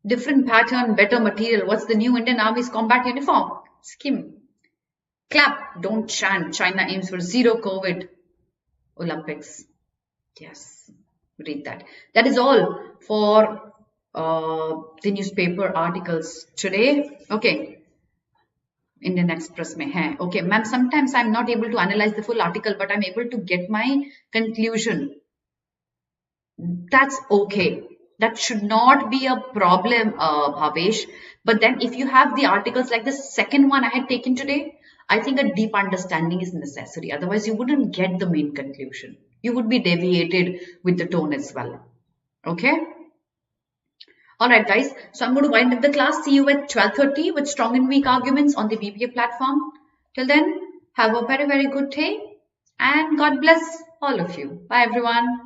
Different pattern, better material. What's the new Indian Army's combat uniform? Skim. Clap, don't chant. China aims for zero COVID Olympics. Yes, read that. That is all for the newspaper articles today. Okay, Indian Express mein hai. Okay, ma'am, sometimes I'm not able to analyze the full article, but I'm able to get my conclusion. That's okay. That should not be a problem, Bhavesh. But then if you have the articles like the second one I had taken today, I think a deep understanding is necessary. Otherwise, you wouldn't get the main conclusion. You would be deviated with the tone as well. Okay? All right, guys. So I'm going to wind up the class. See you at 12:30 with strong and weak arguments on the BBA platform. Till then, have a very, very good day and God bless all of you. Bye, everyone.